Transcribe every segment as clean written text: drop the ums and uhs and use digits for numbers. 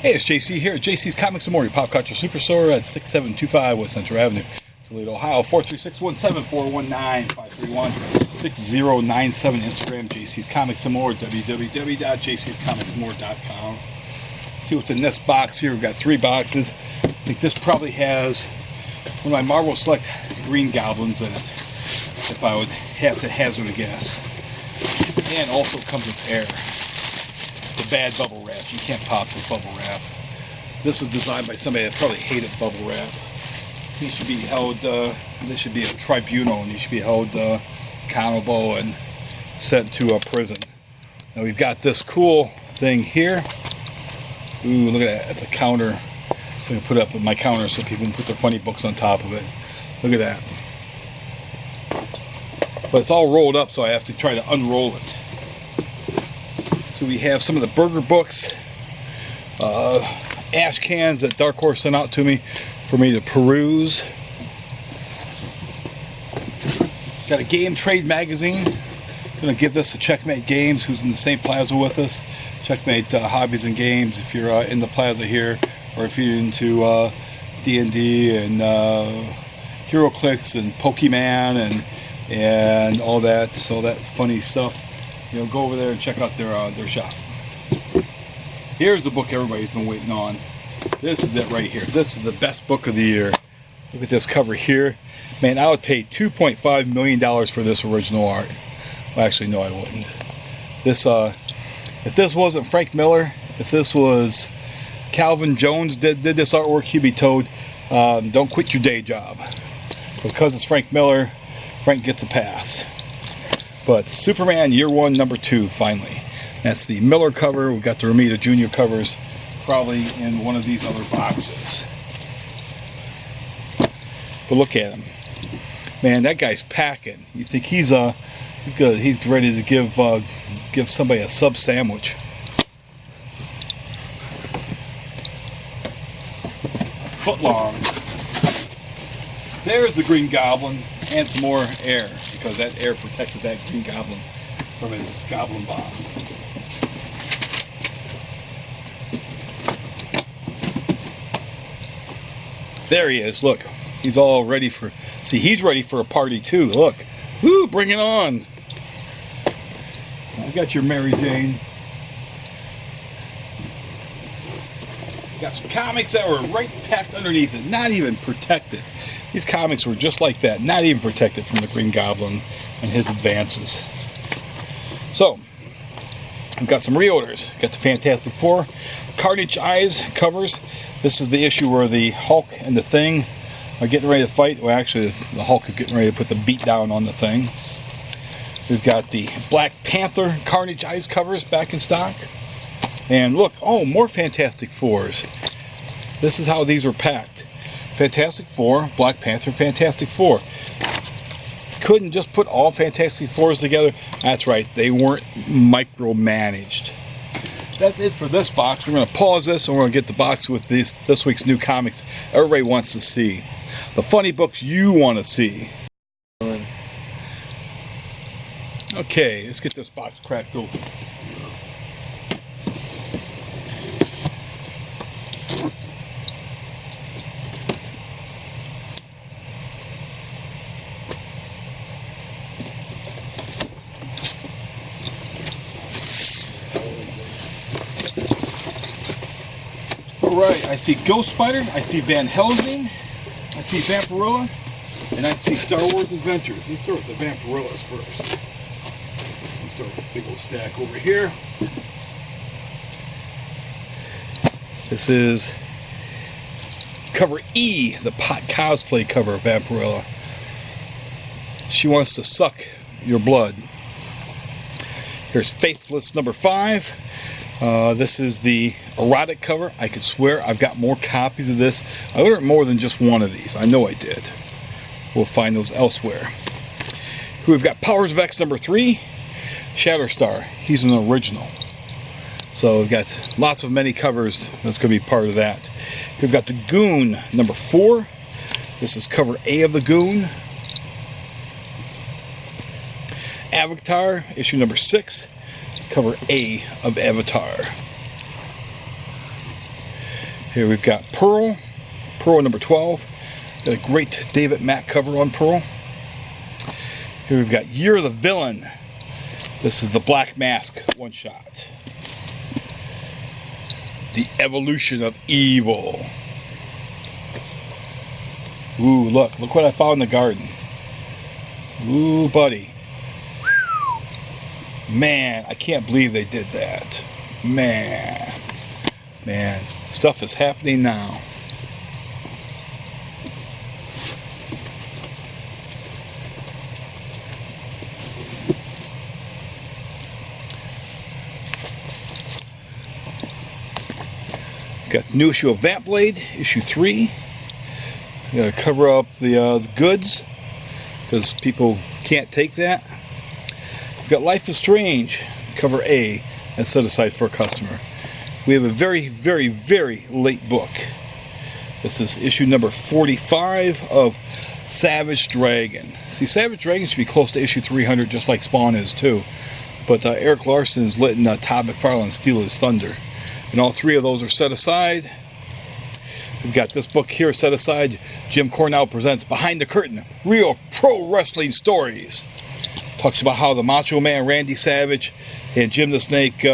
Hey, it's JC here at JC's Comics and More, your pop culture superstore at 6725 West Central Avenue, Toledo, Ohio. 436-17419-531-6097. Instagram, JC's Comics and More, www.jcscomicsmore.com. See what's in this box here. We've got 3 boxes. I think this probably has one of my Marvel Select Green Goblins in it, if I would have to hazard a guess. And also comes with air. The bad bubble wrap. You can't pop this bubble wrap. This was designed by somebody that probably hated bubble wrap. He should be held, this should be a tribunal, and he should be held accountable and sent to a prison. Now we've got this cool thing here. Ooh, look at that. It's a counter. So I can put it up with my counter so people can put their funny books on top of it. Look at that. But it's all rolled up, so I have to try to unroll it. So we have some of the Burger books, ash cans that Dark Horse sent out to me for me to peruse. Got a game trade magazine. Gonna give this to Checkmate Games, who's in the same plaza with us. Checkmate Hobbies and Games, if you're in the plaza here, or if you're into D&D and HeroClix and Pokemon and all that funny stuff. You know, go over there and check out their shop. Here's the book everybody's been waiting on. This is it right here. This is the best book of the year. Look at this cover here. Man, I would pay $2.5 million for this original art. Well, actually, no, I wouldn't. This, if this wasn't Frank Miller, if this was Calvin Jones did this artwork, he'd be told, don't quit your day job. Because it's Frank Miller, Frank gets a pass. But Superman Year 1, Number 2, finally. That's the Miller cover. We've got the Romita Jr. covers probably in one of these other boxes. But look at him. Man, that guy's packing. You think he's good? He's ready to give somebody a sub sandwich. A foot long. There's the Green Goblin and some more air, because that air protected that Green Goblin from his goblin bombs. There he is. Look, he's all ready for. See, he's ready for a party too. Look, woo, bring it on. I got your Mary Jane. Got some comics that were right packed underneath it, not even protected. These comics were just like that, not even protected from the Green Goblin and his advances. So, I've got some reorders. Got the Fantastic Four Carnage Eyes covers. This is the issue where the Hulk and the Thing are getting ready to fight. Well, actually, the Hulk is getting ready to put the beat down on the Thing. We've got the Black Panther Carnage Eyes covers back in stock. And look, oh, more Fantastic Fours. This is how these were packed. Fantastic Four, Black Panther, Fantastic Four. Couldn't just put all Fantastic Fours together. That's right, they weren't micromanaged. That's it for this box. We're going to pause this and we're going to get the box with this week's new comics everybody wants to see. The funny books you want to see. Okay, let's get this box cracked open. Alright, I see Ghost Spider, I see Van Helsing, I see Vampirilla, and I see Star Wars Adventures. Let's start with the Vampirillas first. Let's start with a big old stack over here. This is cover E, the pot cosplay cover of Vampirilla. She wants to suck your blood. Here's Faithless number 5. This is the erotic cover. I could swear I've got more copies of this. I ordered more than just one of these. I know I did. We'll find those elsewhere. We've got Powers of X number 3. Shatterstar. He's an original. So we've got lots of many covers. That's going to be part of that. We've got the Goon number 4. This is cover A of the Goon. Avatar, issue number 6, cover A of Avatar. Here we've got Pearl number 12. Got a great David Mack cover on Pearl. Here we've got Year of the Villain. This is the Black Mask one shot. The Evolution of Evil. Ooh, look what I found in the garden. Ooh, buddy. Man, I can't believe they did that. Man, stuff is happening now. Got the new issue of Blade, issue 3. Gotta cover up the goods because people can't take that. We've got Life is Strange, cover A, and set aside for a customer. We have a very, very, very late book. This is issue number 45 of Savage Dragon. See, Savage Dragon should be close to issue 300, just like Spawn is too. But Eric Larson is letting Todd McFarlane steal his thunder. And all 3 of those are set aside. We've got this book here set aside. Jim Cornell presents Behind the Curtain, Real Pro Wrestling Stories. Talks about how the Macho Man Randy Savage and Jim the Snake,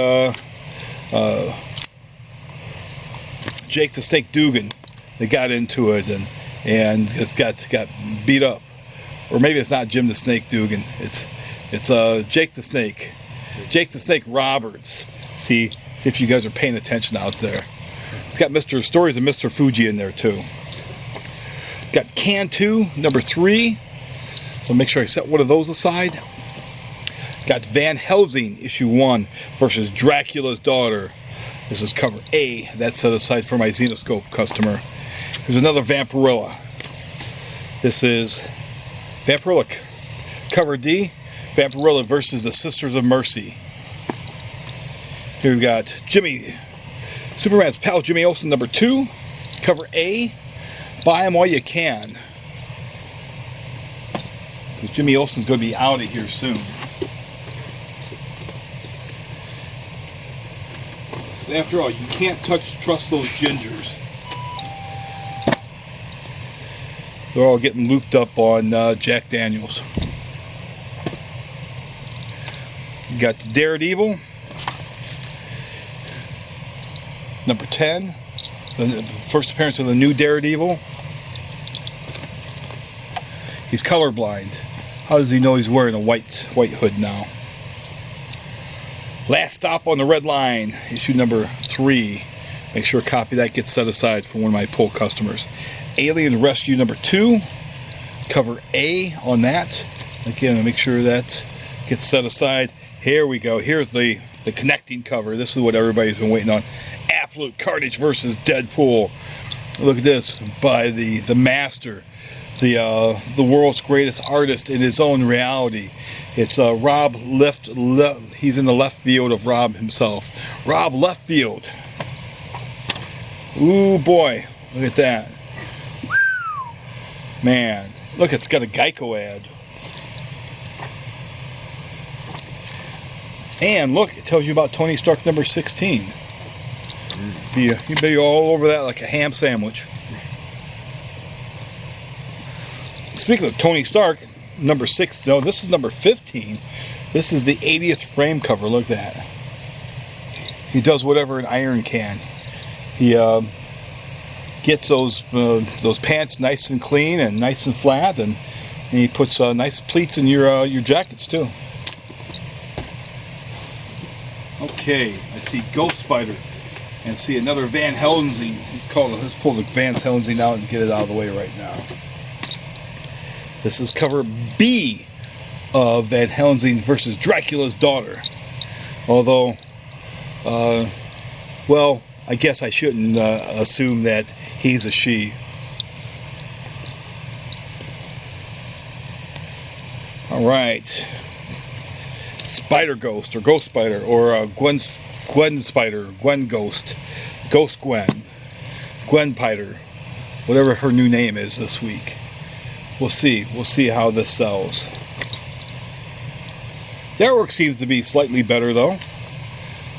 Jake the Snake Dugan, they got into it and it's got beat up. Or maybe it's not Jim the Snake Dugan. It's Jake the Snake. Jake the Snake Roberts. See if you guys are paying attention out there. It's got Mr. Stories of Mr. Fuji in there too. Got Cantu number 3. So make sure I set one of those aside. Got Van Helsing issue 1 versus Dracula's Daughter. This is cover A. That's set aside for my Xenoscope customer. There's another Vampirella. This is Vampirella cover D. Vampirella versus the Sisters of Mercy. Here we've got Superman's pal Jimmy Olsen number 2, cover A. Buy them while you can, because Jimmy Olsen's going to be out of here soon. After all, you can't trust those gingers. They're all getting looped up on Jack Daniels. You got the Daredevil. Number 10, the first appearance of the new Daredevil. He's colorblind. How does he know he's wearing a white hood now? Last Stop on the Red Line, issue number 3. Make sure a copy of that gets set aside for one of my pull customers. Alien Rescue number 2, cover A on that. Again, make sure that gets set aside. Here we go. Here's the connecting cover. This is what everybody's been waiting on. Absolute Carnage versus Deadpool. Look at this, by the master, the world's greatest artist in his own reality. It's Rob left. He's in the left field of Rob himself. Rob Leftfield. Ooh boy, look at that. Man, look, it's got a Geico ad. And look, it tells you about Tony Stark number 16. You'd be all over that like a ham sandwich. Speaking of Tony Stark, number 6, no, this is number 15. This is the 80th frame cover. Look at that. He does whatever an iron can. He gets those pants nice and clean and nice and flat, and he puts nice pleats in your jackets too. Okay, I see Ghost Spider and see another Van Helsing. Let's pull the Van Helsing out and get it out of the way right now. This is cover B of Van Helsing versus Dracula's Daughter. Although, well, I guess I shouldn't assume that he's a she. All right. Spider Ghost, or Ghost Spider, or Gwen Spider, Gwen Ghost, Ghost Gwen, Gwen Spider, whatever her new name is this week. We'll see how this sells. The artwork seems to be slightly better though.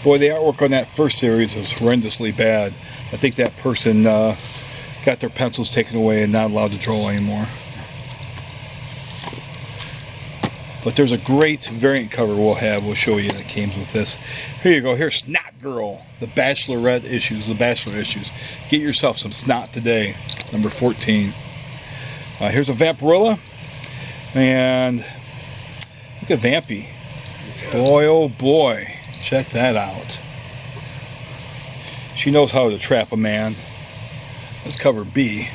Boy, the artwork on that first series was horrendously bad. I think that person got their pencils taken away and not allowed to draw anymore. But there's a great variant cover we'll show you that came with this. Here you go. Here's Snot Girl, the Bachelorette issues, the Bachelor issues. Get yourself some snot today, number 14. Here's a Vampirilla. And look at Vampy. Boy, oh boy. Check that out. She knows how to trap a man. Let's cover B.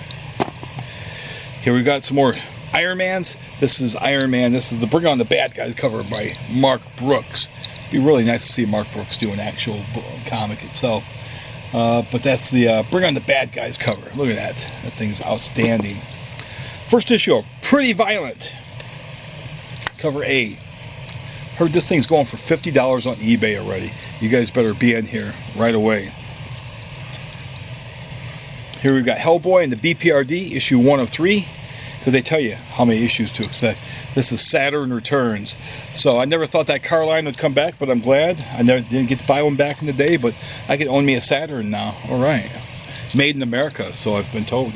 Here we got some more Iron Mans. This is Iron Man. This is the Bring On the Bad Guys cover by Mark Brooks. It'd be really nice to see Mark Brooks do an actual comic itself. But that's the Bring On the Bad Guys cover. Look at that. That thing's outstanding. First issue of Pretty Violent. Cover A. Heard this thing's going for $50 on eBay already. You guys better be in here right away. Here we've got Hellboy and the Bprd, issue 1 of 3. Because they tell you how many issues to expect. This is Saturn Returns. So I never thought that car line would come back, but I'm glad. I didn't get to buy one back in the day, but I can own me a Saturn now. Alright. Made in America, so I've been told.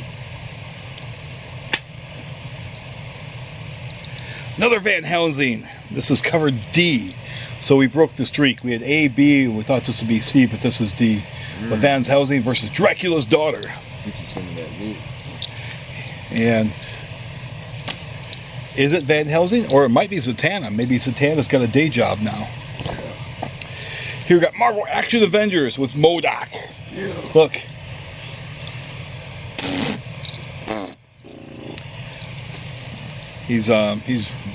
Another Van Helsing. This is cover D. So we broke the streak. We had A, B, we thought this would be C, but this is D. But Van Helsing versus Dracula's Daughter. And is it Van Helsing? Or it might be Zatanna. Maybe Zatanna's got a day job now. Here we got Marvel Action Avengers with MODOK. Yeah. Look. He's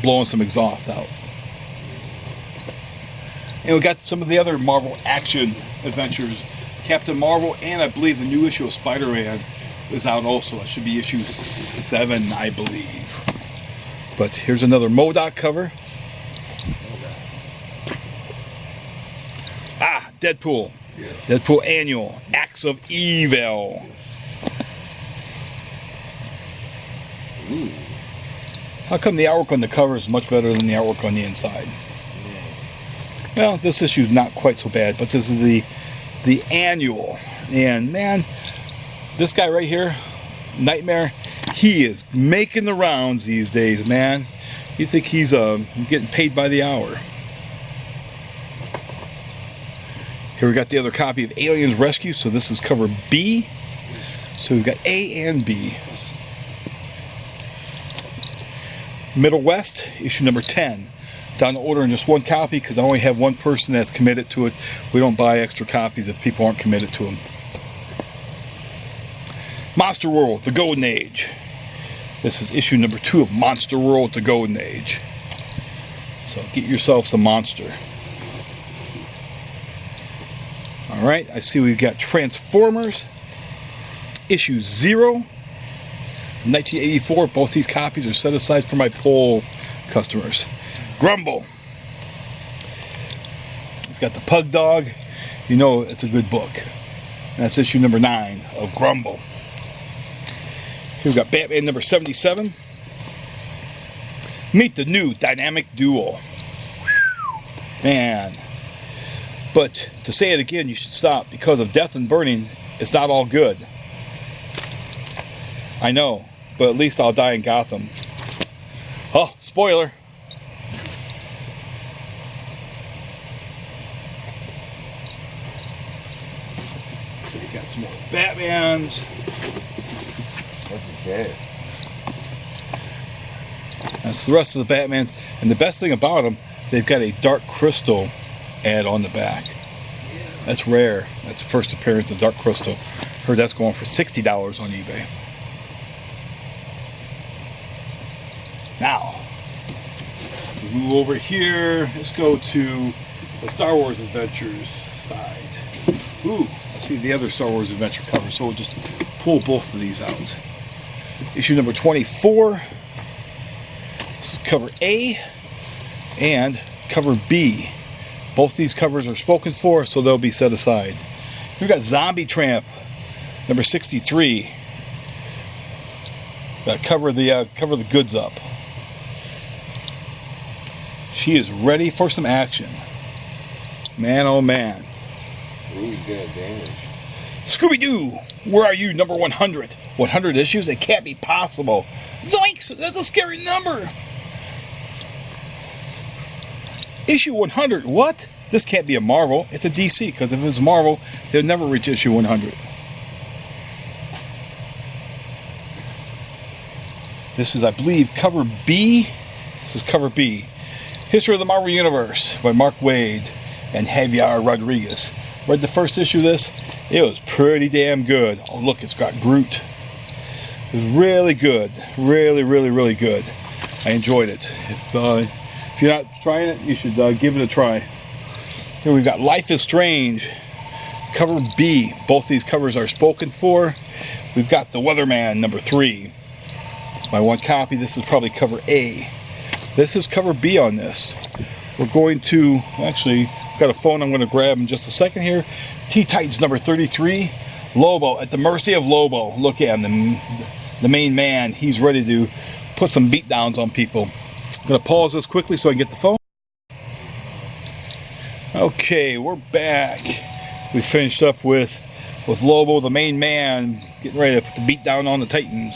blowing some exhaust out. And we got some of the other Marvel Action Adventures. Captain Marvel, and I believe the new issue of Spider-Man is out also. It should be issue 7, I believe. But here's another MODOK cover. Ah, Deadpool. Yeah. Deadpool Annual. Acts of Evil. Ooh. How come the artwork on the cover is much better than the artwork on the inside? Yeah. Well, this issue is not quite so bad, but this is the annual. And man, this guy right here, Nightmare, he is making the rounds these days, man. You think he's getting paid by the hour. Here we got the other copy of Aliens Rescue, so this is cover B. So we've got A and B. Middle West, issue number 10. Down to order in just one copy because I only have one person that's committed to it. We don't buy extra copies if people aren't committed to them. Monster World, The Golden Age. This is issue number 2 of Monster World, The Golden Age. So get yourself some monster. Alright, I see we've got Transformers, issue 0 from 1984. Both these copies are set aside for my poll customers. Grumble. It's got the pug dog. You know it's a good book. And that's issue number 9 of Grumble. Here we got Batman number 77. Meet the new dynamic duo. Man. But to say it again, you should stop. Because of death and burning, it's not all good. I know. But at least I'll die in Gotham. Oh, spoiler. So you got some more Batmans. What's his dead? That's the rest of the Batmans. And the best thing about them, they've got a Dark Crystal ad on the back. That's rare. That's the first appearance of Dark Crystal. Heard that's going for $60 on eBay. Now, we move over here. Let's go to the Star Wars Adventures side. Ooh, let's see the other Star Wars Adventure cover. So we'll just pull both of these out. Issue number 24. This is cover A and cover B. Both these covers are spoken for, so they'll be set aside. We've got Zombie Tramp, number 63. Cover the goods up. She is ready for some action. Man, oh man. Ooh, you got advantage. Scooby-Doo, where are you, number 100? 100 issues? It can't be possible. Zoinks! That's a scary number. Issue 100, what? This can't be a Marvel. It's a DC, because if it was Marvel, they'd never reach issue 100. This is, I believe, cover B. This is cover B. History of the Marvel Universe by Mark Waid and Javier Rodriguez. Read the first issue of this. It was pretty damn good. Oh, look, it's got Groot. It was really good. Really, really, really good. I enjoyed it. If you're not trying it, you should give it a try. Here we've got Life is Strange, cover B. Both these covers are spoken for. We've got The Weatherman, number 3. It's my one copy. This is probably cover A. This is cover B on this. We're going to, actually, got a phone I'm going to grab in just a second here. T-Titans number 33. Lobo, at the mercy of Lobo. Look at him, the main man. He's ready to put some beatdowns on people. I'm going to pause this quickly so I can get the phone. Okay, we're back. We finished up with Lobo, the main man, getting ready to put the beat down on the Titans.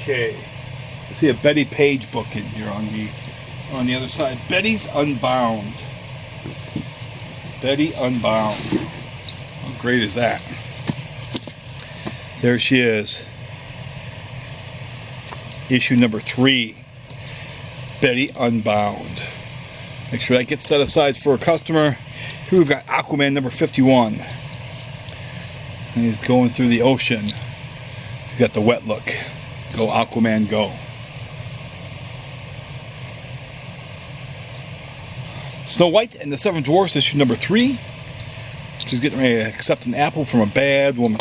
Okay, I see a Betty Page book in here on the other side. Betty's Unbound. Betty Unbound. How great is that? There she is. Issue number 3. Betty Unbound. Make sure that gets set aside for a customer. Here we've got Aquaman number 51. And he's going through the ocean. He's got the wet look. Go Aquaman, go. Snow White and the Seven Dwarfs, issue number 3. She's getting ready to accept an apple from a bad woman.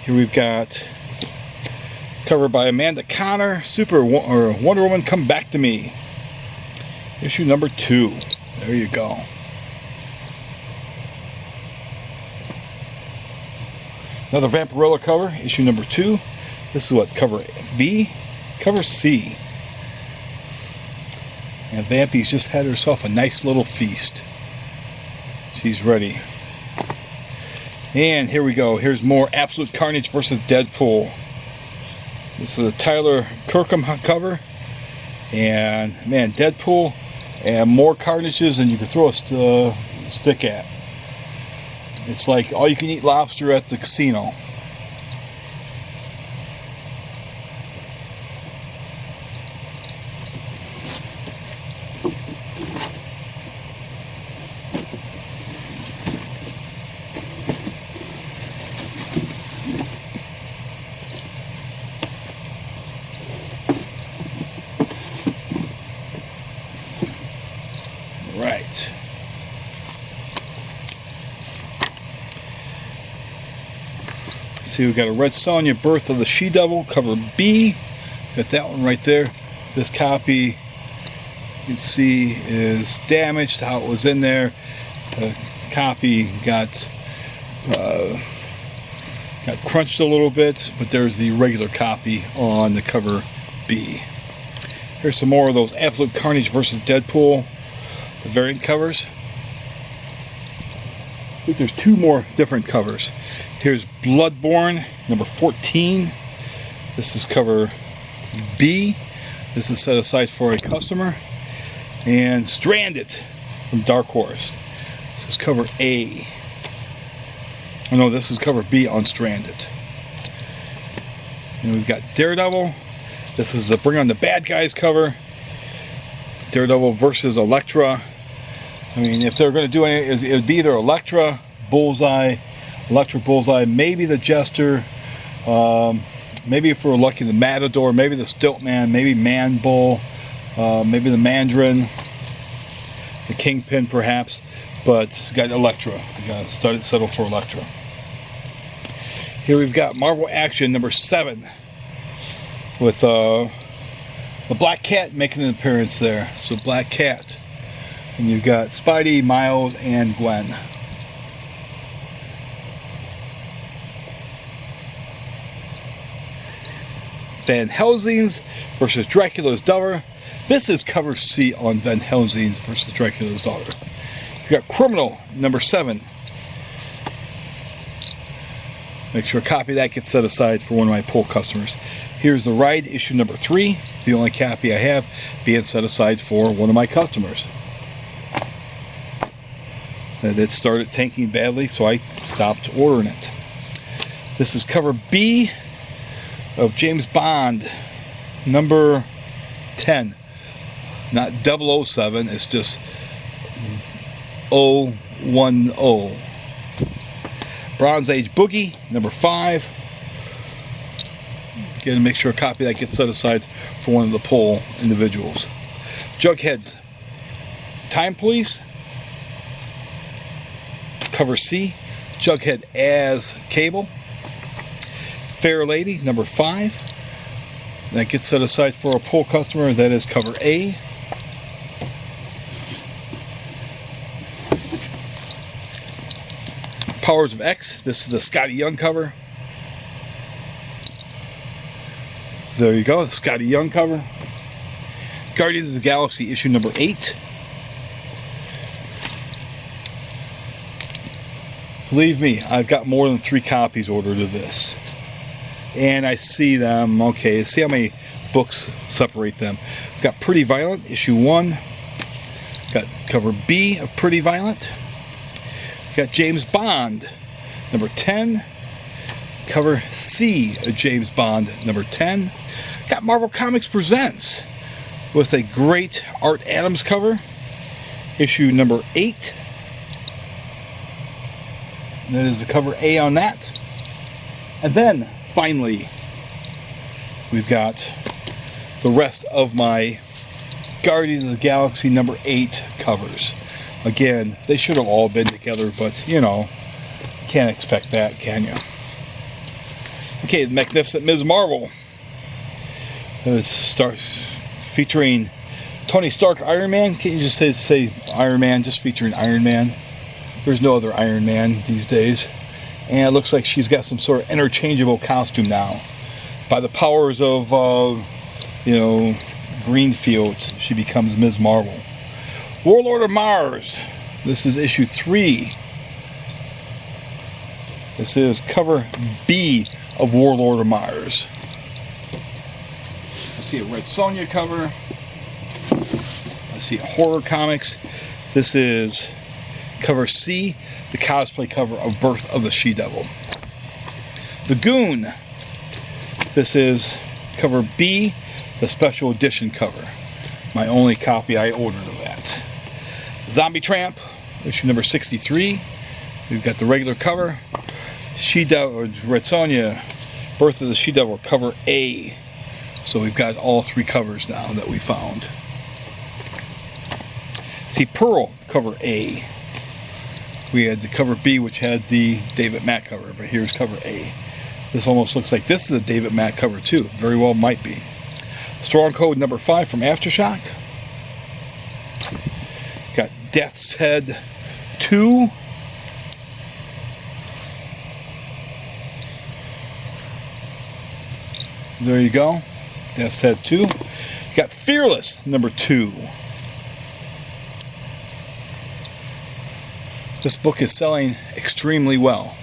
Here we've got cover by Amanda Connor, Wonder Woman Come Back to Me. Issue number 2. There you go. Another Vampirella cover, issue number 2. This is what, cover B? Cover C. And Vampy's just had herself a nice little feast. She's ready. And here we go. Here's more Absolute Carnage versus Deadpool. This is a Tyler Kirkham cover. And, man, Deadpool and more Carnages than you can throw a stick at. It's like all you can eat lobster at the casino. Right. See, we've got a Red Sonja, Birth of the She-Devil, cover B. Got that one right there. This copy, you can see, is damaged, how it was in there. The copy got crunched a little bit, but there's the regular copy on the cover B. Here's some more of those Absolute Carnage versus Deadpool, the variant covers. I think there's 2 more different covers. Here's Bloodborne, number 14. This is cover B. This is set aside for a customer. And Stranded from Dark Horse. This is cover A. Oh no, this is cover B on Stranded. And we've got Daredevil. This is the Bring on the Bad Guys cover. Daredevil versus Elektra. I mean, if they're going to do anything, it would be either Elektra, Bullseye, maybe the Jester, maybe if we're lucky, the Matador, maybe the Stiltman, maybe Man Bull, maybe the Mandarin, the Kingpin perhaps, but it's got Elektra. You got to settle for Elektra. Here we've got Marvel Action number 7 with the Black Cat making an appearance there. So Black Cat. And you've got Spidey, Miles, and Gwen. Van Helsing's versus Dracula's Daughter. This is cover C on Van Helsing's versus Dracula's Daughter. You've got Criminal number 7. Make sure a copy of that gets set aside for one of my pull customers. Here's the Ride issue number 3. The only copy I have being set aside for one of my customers. And it started tanking badly, so I stopped ordering it. This is cover B of James Bond number 10. Not 007, it's just 010. Bronze Age Boogie number 5. Again, make sure a copy of that gets set aside for one of the pull individuals. Jughead's Time Police cover C. Jughead as Cable. Fair Lady number 5. That gets set aside for a pull customer. That is cover A. Powers of X. This is the Scotty Young cover. There you go, the Scotty Young cover. Guardians of the Galaxy issue number 8. Believe me, I've got more than 3 copies ordered of this. And I see them, okay, see how many books separate them. We've got Pretty Violent, issue 1. Got cover B of Pretty Violent. We've got James Bond, number 10. Cover C of James Bond, number 10. Got Marvel Comics Presents with a great Art Adams cover, issue number 8. And that is the cover A on that. And then, finally, we've got the rest of my Guardians of the Galaxy number 8 covers. Again, they should have all been together, but, you know, can't expect that, can you? Okay, the Magnificent Ms. Marvel. It starts featuring Tony Stark, Iron Man. Can't you just say Iron Man, just featuring Iron Man? There's no other Iron Man these days. And it looks like she's got some sort of interchangeable costume now. By the powers of, Greenfield, she becomes Ms. Marvel. Warlord of Mars. This is issue 3. This is cover B of Warlord of Mars. I see a Red Sonja cover. I see a Horror Comics. This is cover C, the cosplay cover of Birth of the She-Devil. The Goon. This is cover B, the special edition cover. My only copy I ordered of that. Zombie Tramp, issue number 63. We've got the regular cover. She-Devil, Red Sonja, Birth of the She-Devil, cover A. So we've got all 3 covers now that we found. See, Pearl, cover A. We had the cover B, which had the David Mack cover, but here's cover A. This almost looks like this is the David Mack cover too. Very well might be. Strong Code number 5 from Aftershock. Got Death's Head 2. There you go. Death's Head 2. Got Fearless number 2. This book is selling extremely well.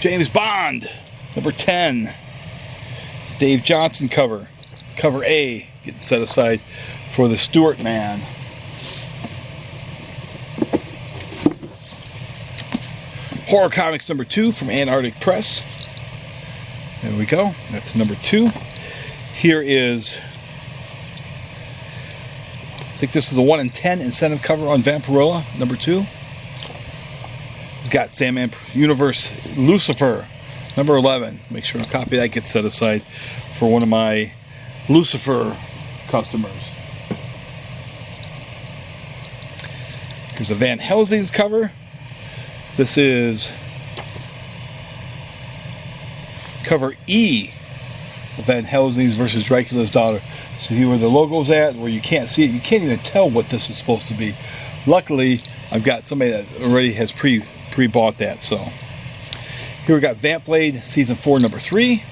James Bond, number 10. Dave Johnson cover. Cover A, getting set aside for the Stewart Man. Horror Comics number 2 from Antarctic Press. There we go. That's number 2. Here is, I think this is the 1 in 10 incentive cover on Vampirella, number 2. We've got Sandman Universe Lucifer, number 11. Make sure a copy of that gets set aside for one of my Lucifer customers. Here's a Van Helsing's cover. This is cover E of Van Helsing's versus Dracula's Daughter. See where the logo's at, where you can't see it. You can't even tell what this is supposed to be. Luckily, I've got somebody that already has pre-bought that. So here we got Vamp Blade Season 4, Number 3.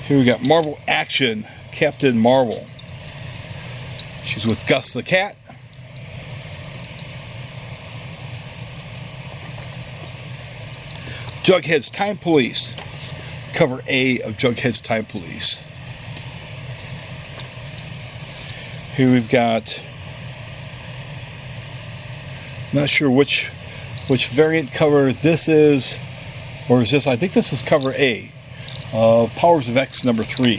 Here we got Marvel Action Captain Marvel. She's with Gus the Cat. Jughead's Time Police. Cover A of Jughead's Time Police. Here we've got, I'm not sure which variant cover this is, or is this? I think this is cover A of Powers of X number 3.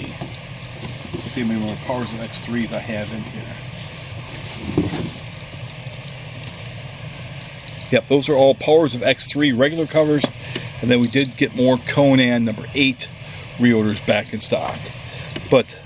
Let's see how many more Powers of X3s I have in here. Yep, those are all Powers of X3 regular covers, and then we did get more Conan number 8 reorders back in stock. But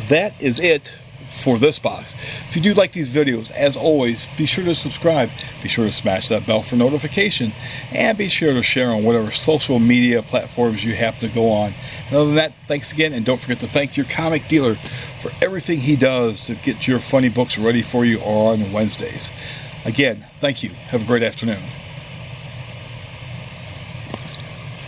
that is it for this box. If you do like these videos, as always, be sure to subscribe, be sure to smash that bell for notification, and be sure to share on whatever social media platforms you have to go on. And other than that, thanks again, and don't forget to thank your comic dealer for everything he does to get your funny books ready for you on Wednesdays. Again, thank you. Have a great afternoon.